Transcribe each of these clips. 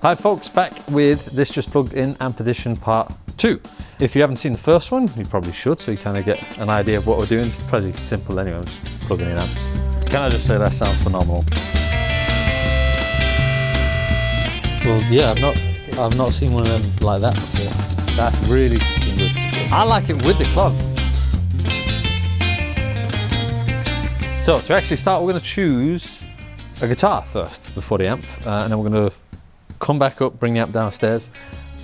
Hi folks, back with this just plugged in amp edition part 2. If you haven't seen the first one, you probably should, so you kind of get an idea of what we're doing. It's pretty simple anyway, I'm just plugging in amps. Can I just say that sounds phenomenal? Well, yeah, I've not seen one of them like that before. That's really good. I like it with the Klon. So to actually start, we're going to choose a guitar first before the amp, and then we're going to come back up, bring the amp downstairs.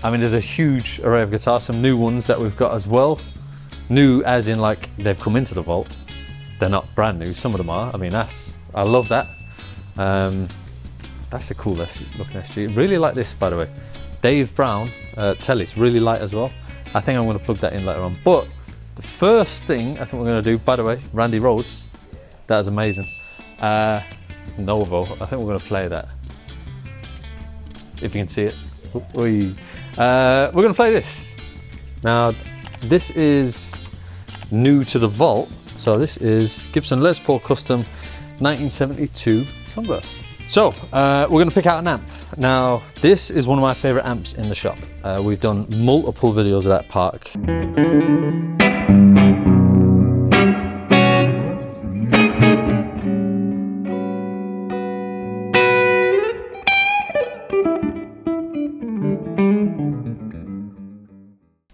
I mean, there's a huge array of guitars, some new ones that we've got as well. New as in like they've come into the vault. They're not brand new, some of them are. I mean, I love that. That's a cool looking SG. Really like this, by the way. Dave Brown Telly's really light as well. I think I'm going to plug that in later on. But the first thing I think we're going to do, by the way, Randy Rhoads, that is amazing. Novo, I think we're going to play that. If you can see it. We're going to play this. Now, this is new to the vault. So this is Gibson Les Paul Custom 1972 Sunburst. So we're going to pick out an amp. Now, this is one of my favorite amps in the shop. We've done multiple videos of that park.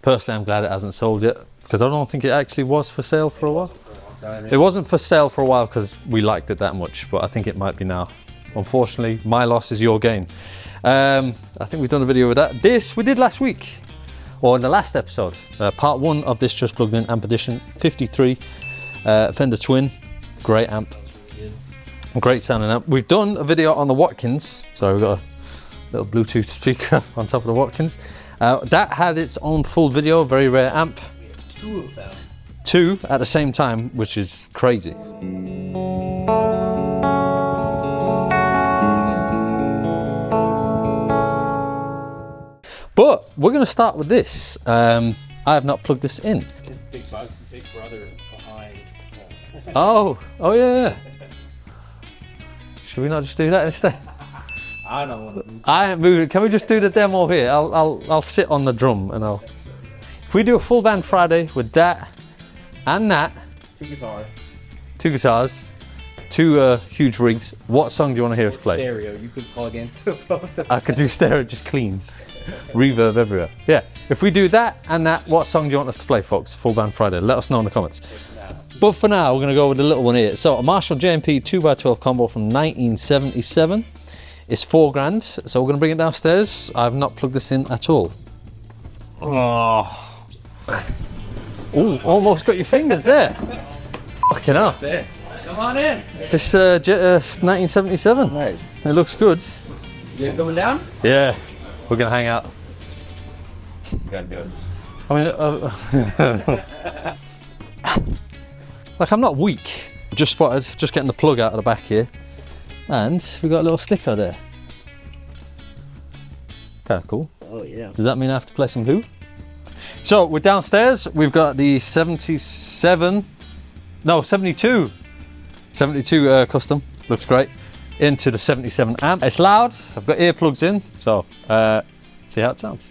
Personally, I'm glad it hasn't sold yet, because I don't think it actually was for sale for a while. It wasn't for sale for a while because we liked it that much, but I think it might be now. Unfortunately, my loss is your gain. I think we've done a video with that. This we did last week, or in the last episode, part 1 of this just plugged in amp edition 53 Fender Twin, great amp, great sounding amp. We've done a video on the Watkins, so we've got a little Bluetooth speaker on top of the Watkins. That had its own full video, very rare amp. 2 of them. 2 at the same time, which is crazy. But we're going to start with this. I have not plugged this in. His big brother behind. Oh yeah. Should we not just do that instead? I don't want to. I ain't moving. Can we just do the demo here? I'll sit on the drum and I'll. If we do a full band Friday with that and that. 2 guitars. 2 guitars. 2 huge rigs. What song do you want to hear us play? Stereo. You could plug into both. I could do stereo, just clean. Reverb everywhere. Yeah. If we do that and that, what song do you want us to play, folks? Full band Friday. Let us know in the comments. But for now, we're going to go with the little one here. So a Marshall JMP 2x12 combo from 1977. It's $4 so we're going to bring it downstairs. I've not plugged this in at all. Oh, ooh, almost got your fingers there. Fucking hell. There. Come on in. It's 1977. Nice. It looks good. You coming down? Yeah, we're going to hang out. You gotta do it. I mean, like I'm not weak. Just spotted, just getting the plug out of the back here. And we got a little sticker there. Kind of cool. Oh yeah. Does that mean I have to play some Who? So we're downstairs. We've got the 72 custom. Looks great. Into the 77 amp. It's loud. I've got earplugs in. So see how it sounds.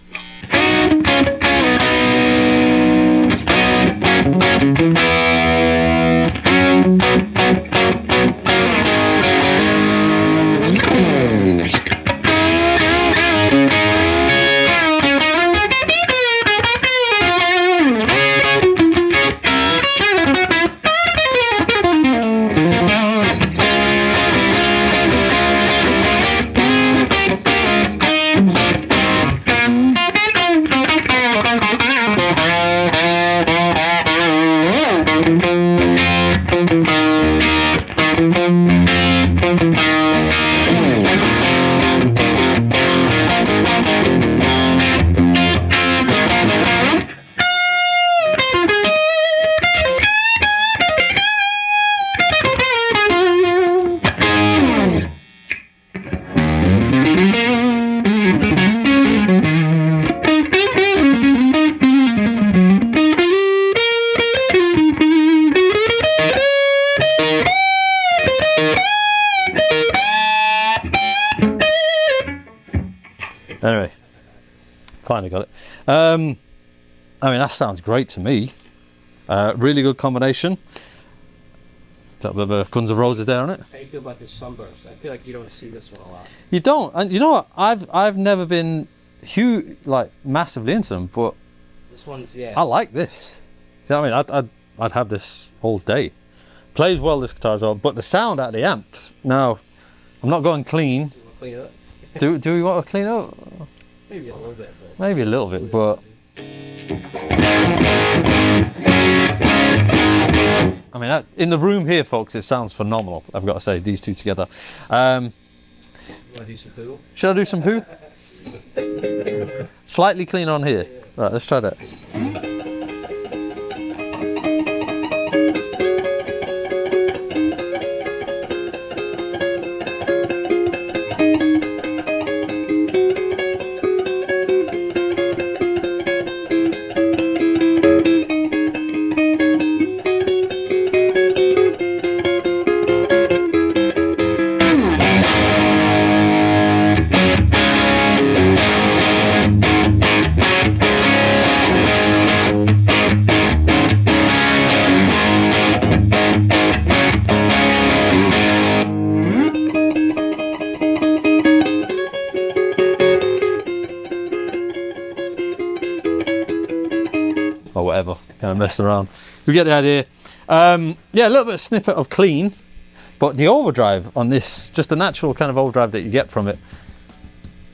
Anyway, finally got it. I mean, that sounds great to me. Really good combination. Got a bit of Guns N' Roses there on it. How do you feel about this Sunburst? I feel like you don't see this one a lot. You don't, and you know what? I've never been huge, like massively into them, but This one's, yeah. I like this. You know what I mean? I'd have this all day. Plays well, this guitar as well, but the sound out of the amp. Now, I'm not going clean. Do you want to clean it up? Do we want to clean up? Maybe a little bit. But... Maybe a little bit, but I mean, in the room here, folks, it sounds phenomenal. I've got to say, these two together. You want to do some poo? Should I do some who? Slightly clean on here. Right, let's try that. Or whatever, kind of messing around. You get the idea. Yeah, a little bit of snippet of clean, but the overdrive on this, just the natural kind of overdrive that you get from it.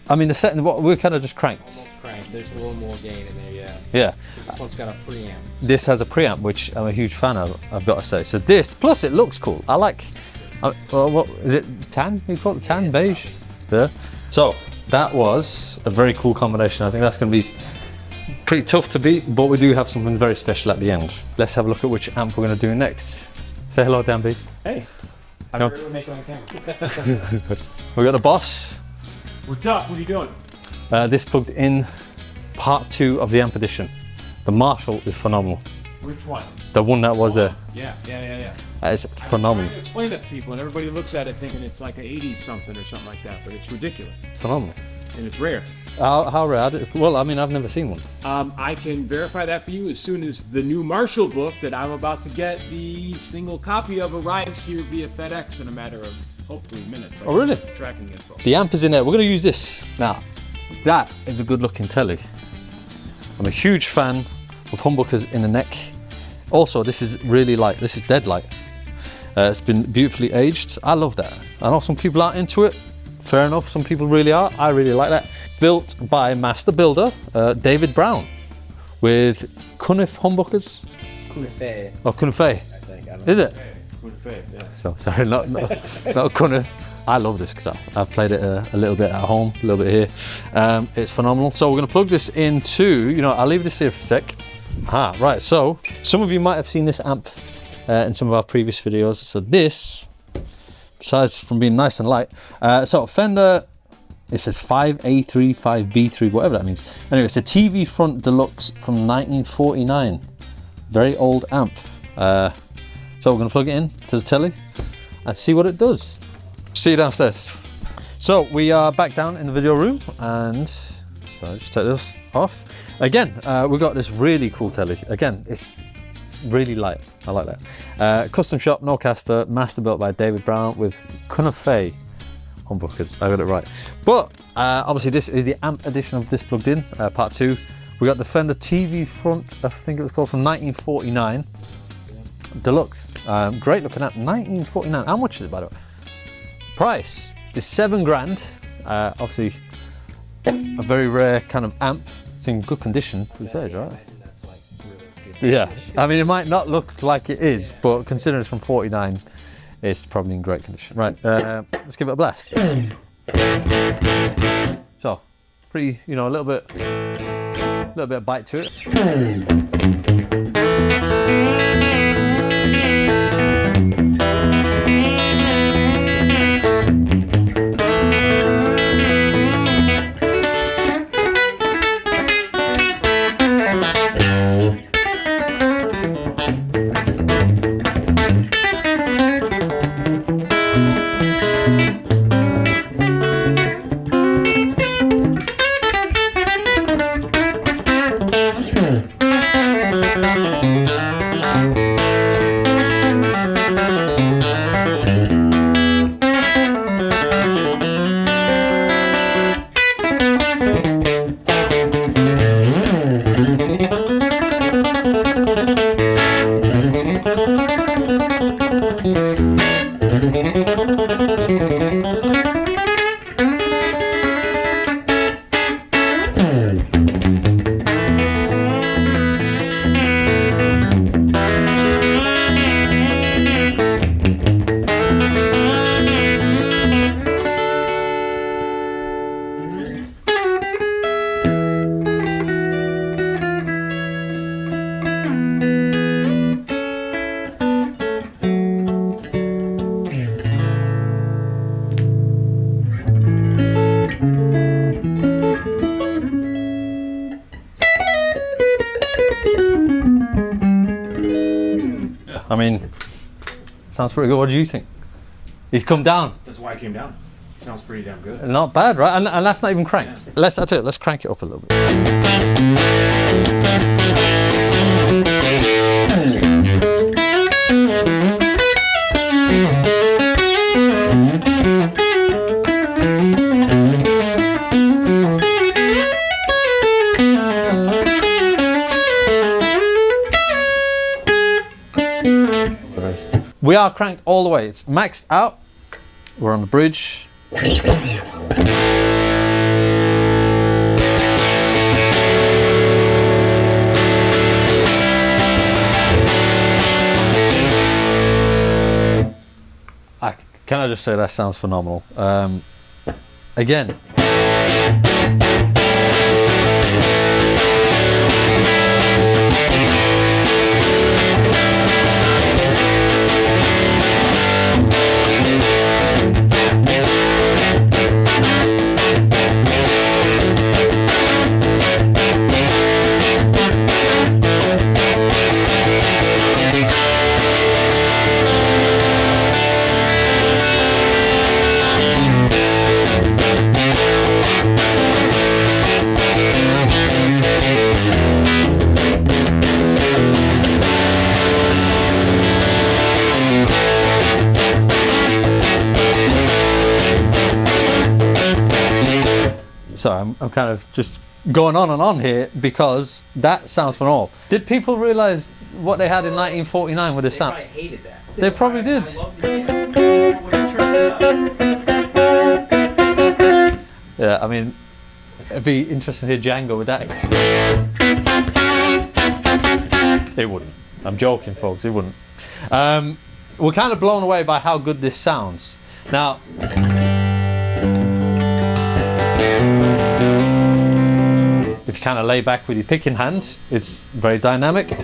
I mean, the setting, what we're kind of just cranked. Almost cranked. There's a little more gain in there, yeah. Yeah. This one's got a preamp. This has a preamp, which I'm a huge fan of, I've got to say. So this, plus it looks cool. I like, well, what is it, tan? You call it tan, beige? Yeah. So that was a very cool combination. I think that's going to be pretty tough to beat, but we do have something very special at the end. Let's have a look at which amp we're going to do next. Say hello, Dan B. Hey. I've No. never made it on camera. We got the Boss. What's up? What are you doing? This plugged in part 2 of the amp edition. The Marshall is phenomenal. Which one? The one that was there. Yeah. It's phenomenal. I'm trying to explain that to people, and everybody looks at it thinking it's like an 80s something or something like that, but it's ridiculous, Phenomenal. and it's rare. How rare? Well, I mean, I've never seen one. I can verify that for you as soon as the new Marshall book that I'm about to get the single copy of arrives here via FedEx in a matter of hopefully minutes. Oh, really? Tracking info. The amp is in there. We're going to use this. Now, that is a good looking telly. I'm a huge fan of humbuckers in the neck. Also, this is really light. This is dead light. It's been beautifully aged. I love that. I know some people aren't into it. Fair enough, some people really are. I really like that. Built by master builder David Brown with Cunniff humbuckers. Cunniff. Oh, Cunniff. I think. I don't Is know. it? Good faith, yeah. So sorry, not Cunniff. I love this guitar. I've played it a little bit at home, a little bit here. It's phenomenal. So we're going to plug this into, I'll leave this here for a sec. Right, so some of you might have seen this amp in some of our previous videos. So this, besides from being nice and light, so Fender, it says 5A3, 5B3, whatever that means. Anyway, it's a TV front Deluxe from 1949. Very old amp. So we're going to plug it in to the telly and see what it does. See you downstairs. So we are back down in the video room, and so I'll just take this off. Again, we've got this really cool telly. Again, it's really light. I like that. Custom shop, Nocaster, master built by David Brown with Cunniff humbuckers. I got it right. But obviously this is the amp edition of this plugged in, part 2. We got the Fender TV front, I think it was called, from 1949. Deluxe. Great looking amp. 1949. How much is it, by the way? Price is $7,000. Obviously a very rare kind of amp. It's in good condition, right? That's like really good. Yeah, I mean, it might not look like it is, but considering it's from 49, it's probably in great condition. Right, let's give it a blast. So, pretty, a little bit of bite to it. I mean, sounds pretty good. What do you think? He's come down. That's why I came down. Sounds pretty damn good. Not bad, right? And that's not even cranked. Yeah. Let's crank it up a little bit. We are cranked all the way. It's maxed out. We're on the bridge. Can I just say that sounds phenomenal? Again. Sorry, I'm kind of just going on and on here because that sounds phenomenal. Did people realise what they had in 1949 with the sound? They probably hated that. They probably did. I love the when you turned it up. Yeah, I mean, it'd be interesting to hear Django with that. It wouldn't. I'm joking, folks. It wouldn't. We're kind of blown away by how good this sounds. Now, if you kind of lay back with your picking hands, it's very dynamic.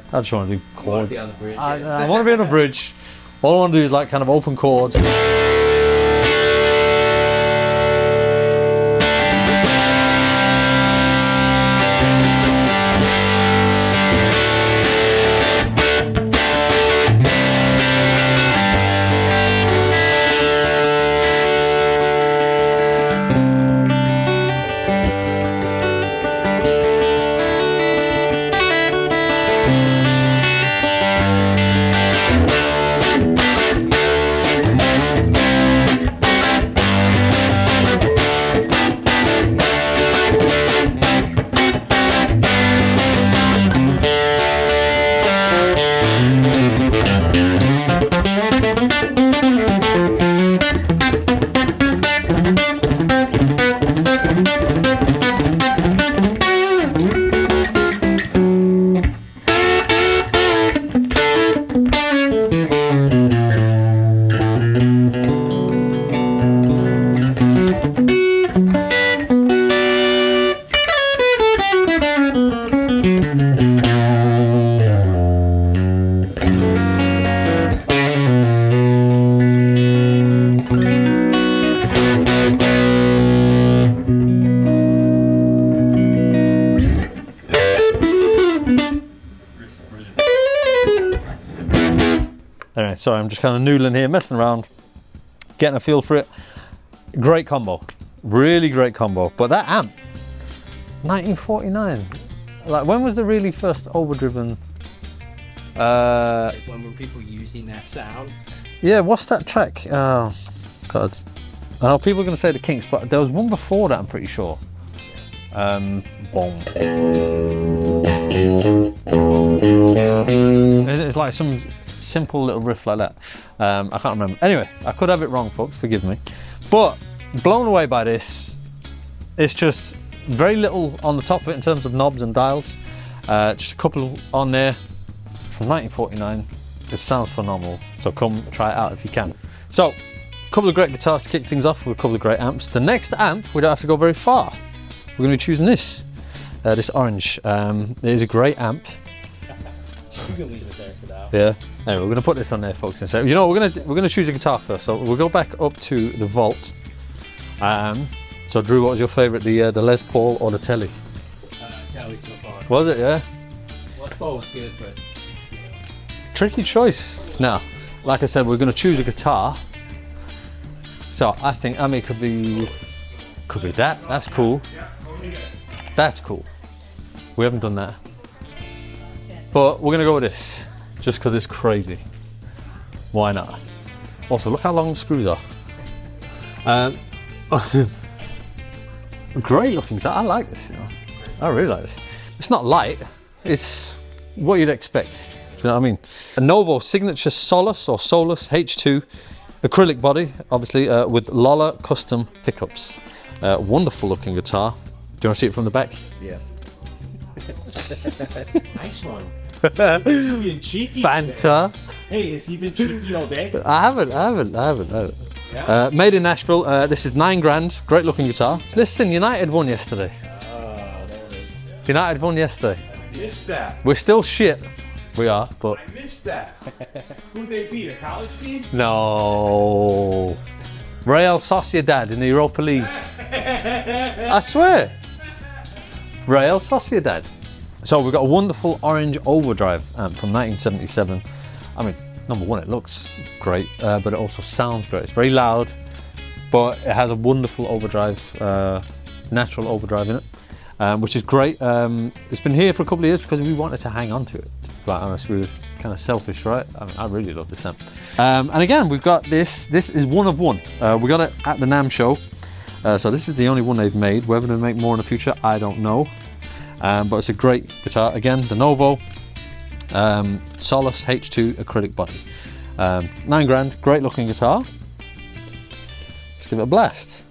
I just want to do chords. Be on the bridge. I want to be on a bridge. All I want to do is like kind of open chords. Anyway, sorry, I'm just kind of noodling here, messing around, getting a feel for it. Great combo, really great combo. But that amp, 1949. Like, when was the really first overdriven? Like when were people using that sound? Yeah, what's that track? Oh, God. I know people are going to say the Kinks, but there was one before that, I'm pretty sure. Boom. It's like it's some simple little riff like that. I can't remember. Anyway, I could have it wrong, folks, forgive me. But blown away by this. It's just very little on the top of it in terms of knobs and dials. Just a couple on there from 1949. It sounds phenomenal, so come try it out if you can. So, a couple of great guitars to kick things off with a couple of great amps. The next amp, we don't have to go very far. We're going to be choosing this orange. It is a great amp. You can leave it there for now. Yeah. Anyway, we're going to put this on there, folks. And say, you know, we're going to choose a guitar first. So we'll go back up to the vault. So Drew, what was your favourite, the Les Paul or the Telly? Telly so far. Was it? Yeah. Les Paul was good, but Tricky choice. Now, like I said, we're going to choose a guitar. So I think Ami could be that. That's cool. That's cool. We haven't done that. But we're going to go with this, just because it's crazy. Why not? Also, look how long the screws are. Great looking guitar. I like this, you know. I really like this. It's not light. It's what you'd expect. Do you know what I mean? A Novo signature Solus or Solus H2 acrylic body, obviously with Lola custom pickups. Wonderful looking guitar. Do you want to see it from the back? yeah. Nice one. Being cheeky. Banter. Hey, has he been cheeky all day? I haven't. Yeah. Made in Nashville. This is £9 grand. Great looking guitar. Listen, United won yesterday. There it is. United won yesterday. Missed that. We're still shit. We are, but I missed that. Who'd they beat? A college team? no. Real Sociedad in the Europa League. I swear. Real Sociedad. So we've got a wonderful orange overdrive amp from 1977. I mean, number one, it looks great, but it also sounds great. It's very loud, but it has a wonderful overdrive, natural overdrive in it, which is great. It's been here for a couple of years because we wanted to hang on to it. To be quite honest, we were kind of selfish, right? I mean, I really love this amp. And again, we've got this. This is one of one. We got it at the NAMM show. So this is the only one they've made. Whether they make more in the future, I don't know. But it's a great guitar. Again, the Novo Solus H2 acrylic body. £9 grand, great looking guitar. Let's give it a blast.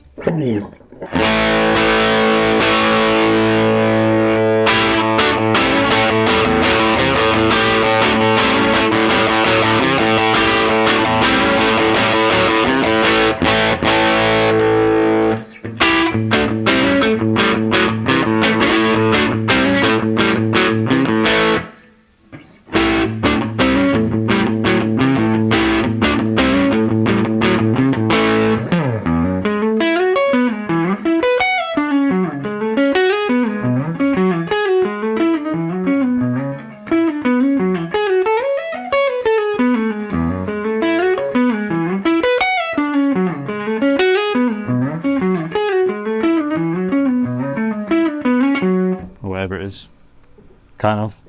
Whatever it is, kind of.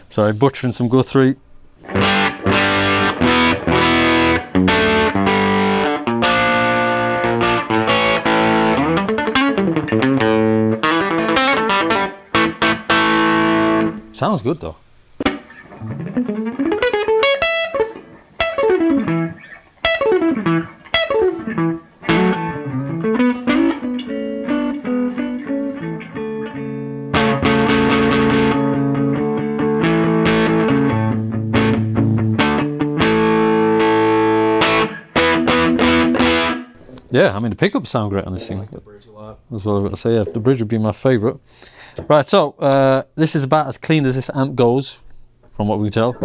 Sorry, butchering some Guthrie. Sounds good though. Yeah, I mean the pickups sound great on this thing. The bridge a lot. That's what I was going to say. Yeah, the bridge would be my favourite. Right, so this is about as clean as this amp goes, from what we can tell.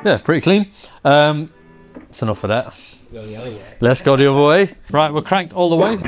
Yeah, pretty clean. That's enough of that. Go the other way. Let's go the other way. Right, we're cranked all the way.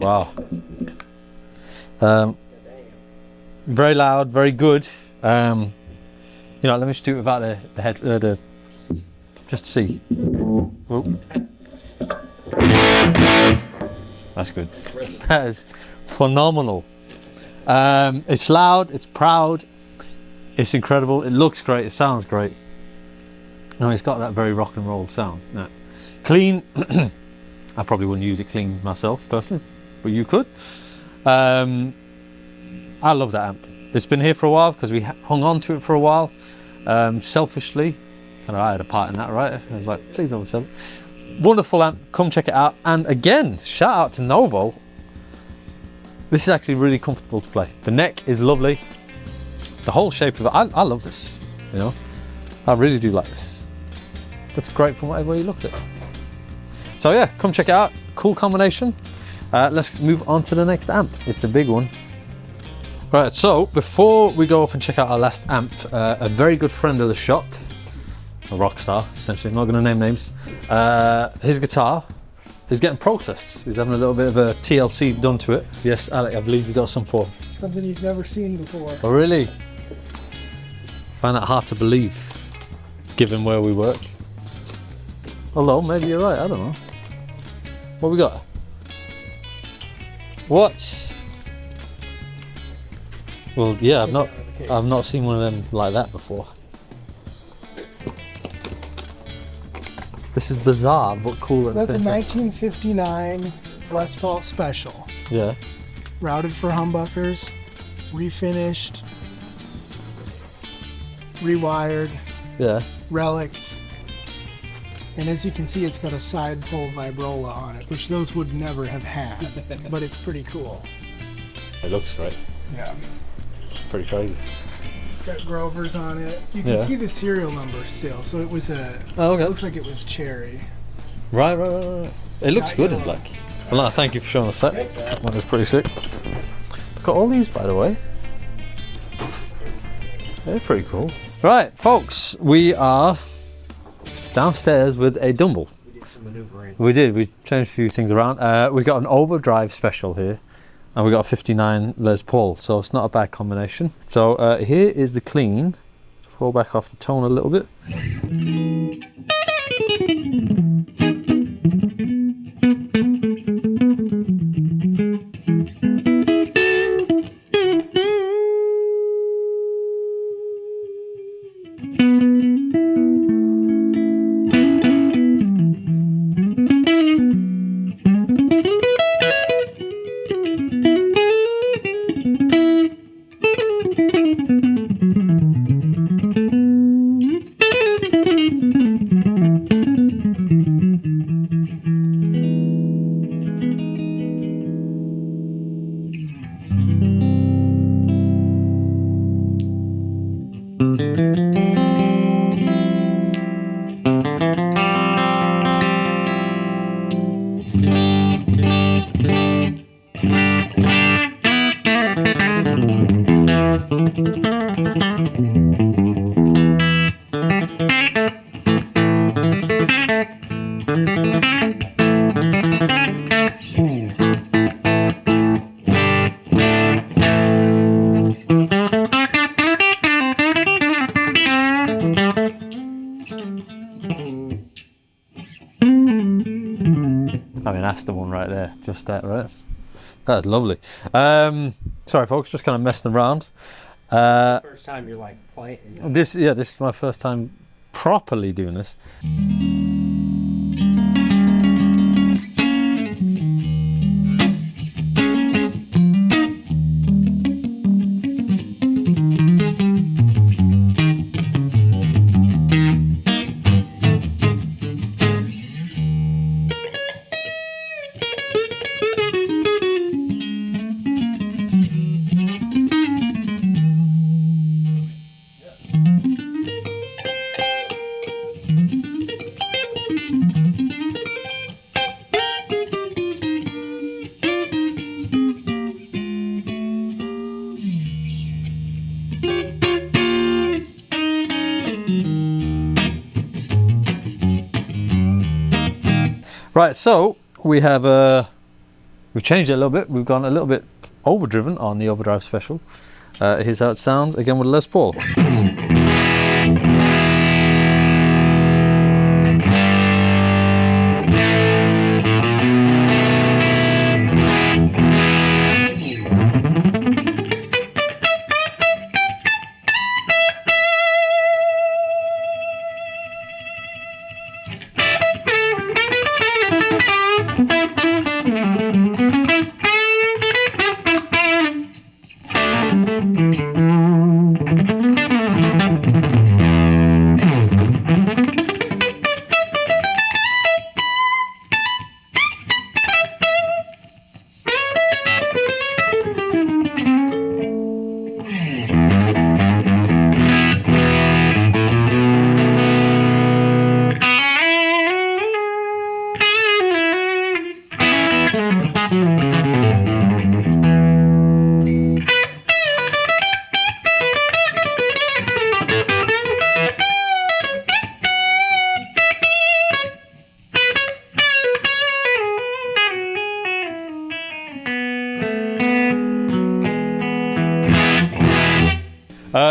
Wow. Very loud, very good. You know, let me just do it without the head, just to see. Whoa. That's good. That is phenomenal. It's loud, it's proud, it's incredible, it looks great, it sounds great. No, it's got that very rock and roll sound. No. Clean. I probably wouldn't use it clean myself personally, but you could. I love that amp. It's been here for a while because we hung on to it for a while. Selfishly, and I had a part in that, right? I was like, please don't sell it. Wonderful amp, come check it out. And again, shout out to Novo. This is actually really comfortable to play. The neck is lovely. The whole shape of it, I love this, you know. I really do like this. That's great from whatever you look at it. So yeah, come check it out. Cool combination. Let's move on to the next amp. It's a big one. Right, so before we go up and check out our last amp, a very good friend of the shop, a rock star, essentially, I'm not going to name names, his guitar is getting processed. He's having a little bit of a TLC done to it. Yes, Alec, I believe you got some for him. Something you've never seen before. Oh, really? I find that hard to believe, given where we work. Although, maybe you're right, I don't know. What we got? What? Well, yeah, I've not seen one of them like that before. This is bizarre, but cool. That's a 1959 Les Paul Special. Yeah. Routed for humbuckers, refinished, rewired, Yeah. reliced. And as you can see, it's got a side pole vibrola on it, which those would never have had, but it's pretty cool. It looks great. Yeah. Pretty crazy. It's got Grovers on it. You can see the serial number still, so it was a... Oh, okay. It looks like it was cherry. Right. It looks Not good in yellow. black. Well, no, thank you for showing us that. That was pretty sick. Look at all these, by the way. They're pretty cool. Right, folks, we are downstairs with a Dumble. We did some maneuvering. We did. We changed a few things around. We got an Overdrive Special here, and we got a 59 Les Paul, so it's not a bad combination. So here is the clean. Fall back off the tone a little bit. I mean, that's the one right there, just that, right? That's lovely. Sorry, folks, just kind of messing around. First time you're like playing. This is my first time properly doing this. Right, so we have we've changed it a little bit. We've gone a little bit overdriven on the Overdrive Special. Here's how it sounds again with Les Paul.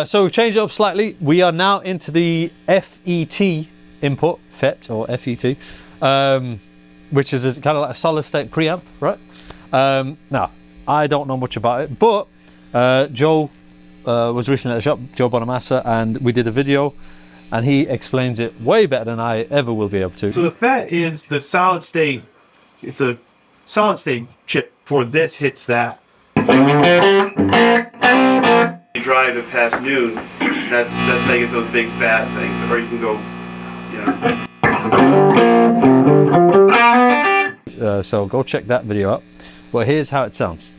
So we've changed it up slightly. We are now into the FET input, FET or FET, which is kind of like a solid state preamp, right? Now, I don't know much about it, but Joe was recently at the shop, Joe Bonamassa, and we did a video, and he explains it way better than I ever will be able to. So the FET is the solid state. It's a solid state chip for this hits that. You drive it past noon. That's how you get those big fat things. Or you can go, you know. So go check that video out. But here's how it sounds.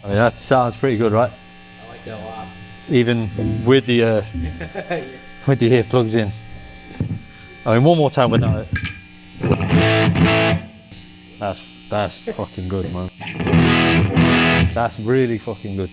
That sounds pretty good, right? I like that a lot. Even with the with the earplugs in. I mean, one more time without it. That's fucking good, man. That's really fucking good.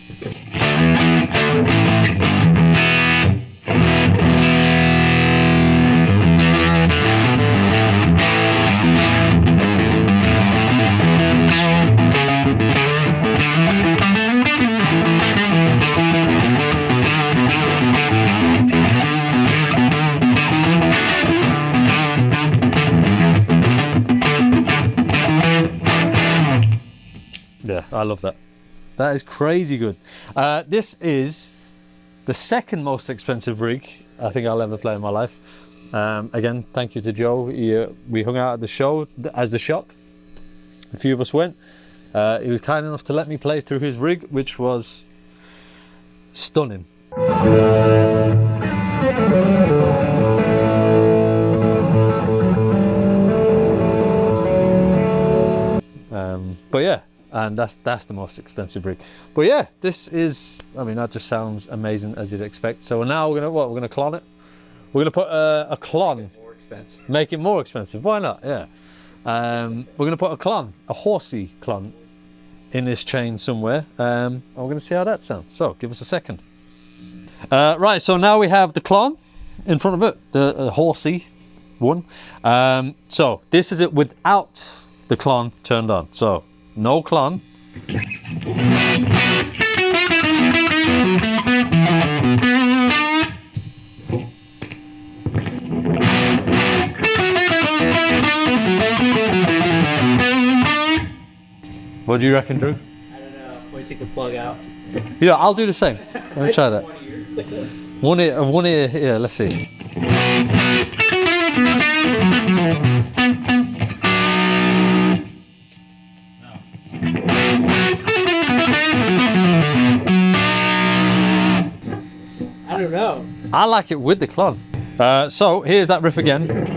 Yeah, I love that. That is crazy good. This is the second most expensive rig I think I'll ever play in my life. Again, thank you to Joe. We hung out at the show as the shop. A few of us went. He was kind enough to let me play through his rig, which was stunning. But yeah, and that's the most expensive rig. But yeah, this is, I mean, that just sounds amazing as you'd expect. So now we're gonna clon it. We're gonna put a clon. More expensive. Make it more expensive. Why not? Yeah. We're gonna put a clon, a Horsie clon, in this chain somewhere. And we're gonna see how that sounds. So give us a second. Right. So now we have the clon in front of it, the Horsie one. So this is it without the clon turned on. So no clon. What do you reckon, Drew? I don't know. Wait, take the plug out. Yeah, I'll do the same. Let me try that. One ear, yeah, let's see. I don't know. I like it with the clon. So here's that riff again.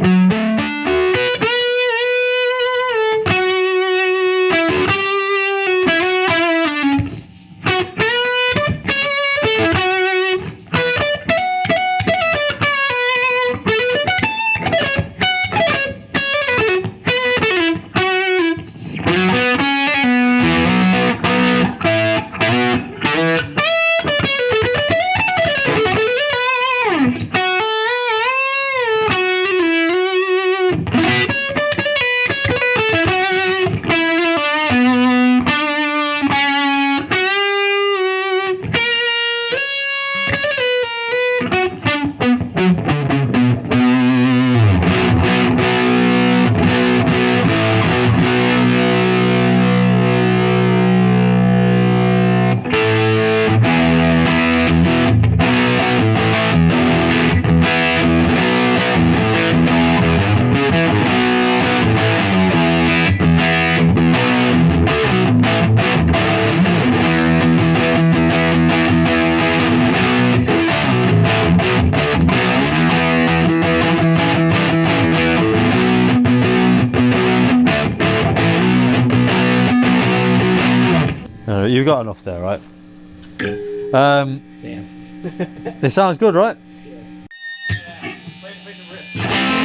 You got enough there, right? Damn. It sounds good, right? Play some riffs.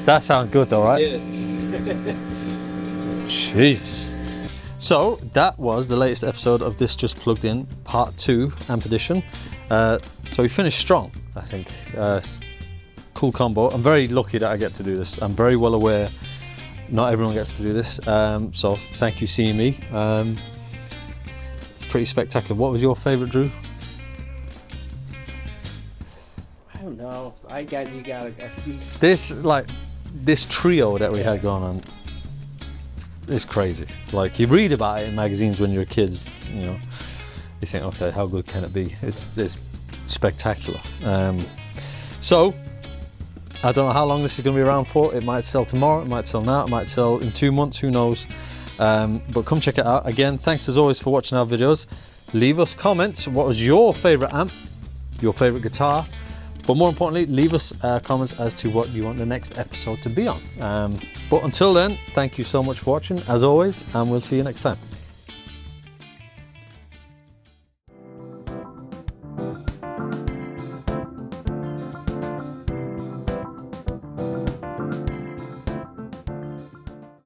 That sounds good though, right? Yeah. Jeez. So that was the latest episode of This Just Plugged In Part 2 Amp Edition. So we finished strong, I think. Cool combo. I'm very lucky that I get to do this. I'm very well aware not everyone gets to do this. So thank you, seeing me. It's pretty spectacular. What was your favourite, Drew? I don't know. You got This trio that we had going on is crazy. Like, you read about it in magazines when you're a kid, you know, you think, okay, how good can it be? It's spectacular. So I don't know how long this is going to be around for. It might sell tomorrow, it might sell now, it might sell in 2 months, who knows. But come check it out. Again, thanks as always for watching our videos. Leave us comments. What was your favourite amp, your favourite guitar? But more importantly, leave us comments as to what you want the next episode to be on. But until then, thank you so much for watching, as always, and we'll see you next time.